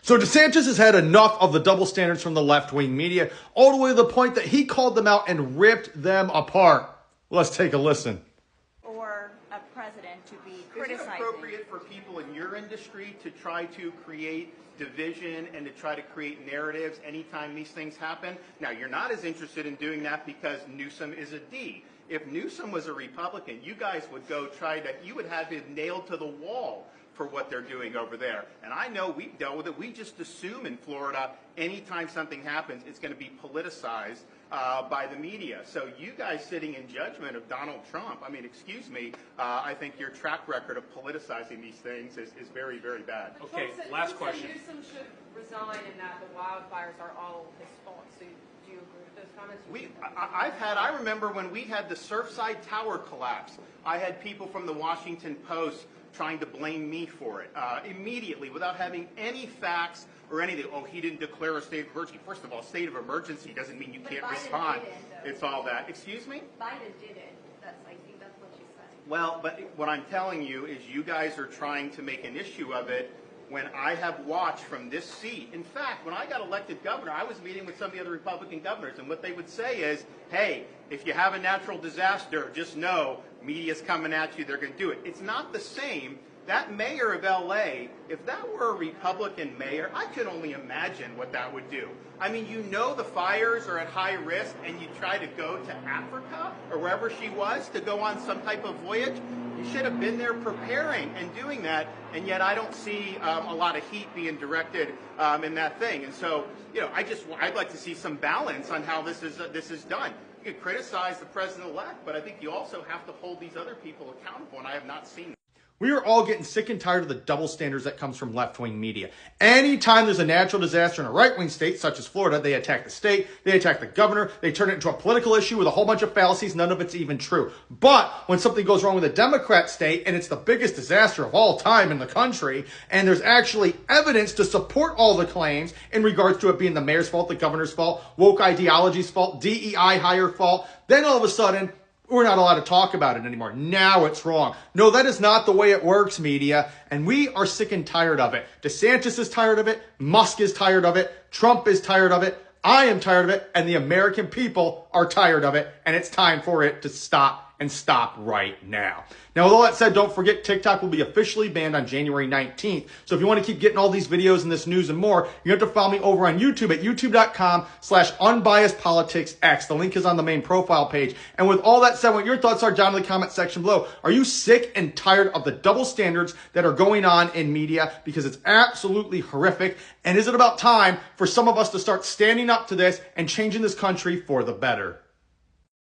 So DeSantis has had enough of the double standards from the left-wing media, all the way to the point that he called them out and ripped them apart. Let's take a listen. Or a president to be criticizing. Is it appropriate for people in your industry to try to create division and to try to create narratives anytime these things happen? Now, you're not as interested in doing that because Newsom is a D. If Newsom was a Republican, you guys would go you would have him nailed to the wall for what they're doing over there. And I know we've dealt with it. We just assume in Florida, anytime something happens, it's going to be politicized by the media. So you guys sitting in judgment of Donald Trump, I mean, excuse me, I think your track record of politicizing these things is very, very bad. Okay, last question. Newsom should resign and that the wildfires are all his fault. So do you agree with those comments? I remember when we had the Surfside Tower collapse, I had people from the Washington Post trying to blame me for it immediately without having any facts or anything. Oh, he didn't declare a state of emergency. First of all, state of emergency doesn't mean you can't respond. It's all that. Excuse me? Biden did it. I think that's what she's saying. Well, but what I'm telling you is you guys are trying to make an issue of it when I have watched from this seat. In fact, when I got elected governor, I was meeting with some of the other Republican governors, and what they would say is, hey, if you have a natural disaster, just know media's coming at you, they're going to do it. It's not the same. That mayor of L.A., if that were a Republican mayor, I could only imagine what that would do. I mean, you know the fires are at high risk, and you try to go to Africa or wherever she was to go on some type of voyage. You should have been there preparing and doing that, and yet I don't see a lot of heat being directed in that thing. And so, you know, I'd like to see some balance on how this is done. You could criticize the president-elect, but I think you also have to hold these other people accountable, and I have not seen that. We are all getting sick and tired of the double standards that comes from left-wing media. Anytime there's a natural disaster in a right-wing state, such as Florida, they attack the state, they attack the governor, they turn it into a political issue with a whole bunch of fallacies, none of it's even true. But when something goes wrong with a Democrat state, and it's the biggest disaster of all time in the country, and there's actually evidence to support all the claims in regards to it being the mayor's fault, the governor's fault, woke ideology's fault, DEI higher fault, then all of a sudden, we're not allowed to talk about it anymore. Now it's wrong. No, that is not the way it works, media. And we are sick and tired of it. DeSantis is tired of it. Musk is tired of it. Trump is tired of it. I am tired of it. And the American people are tired of it. And it's time for it to stop, and stop right now. Now, with all that said, don't forget TikTok will be officially banned on January 19th. So if you want to keep getting all these videos and this news and more, you have to follow me over on YouTube at youtube.com/unbiasedpoliticsx. The link is on the main profile page. And with all that said, what your thoughts are down in the comment section below. Are you sick and tired of the double standards that are going on in media? Because it's absolutely horrific. And is it about time for some of us to start standing up to this and changing this country for the better?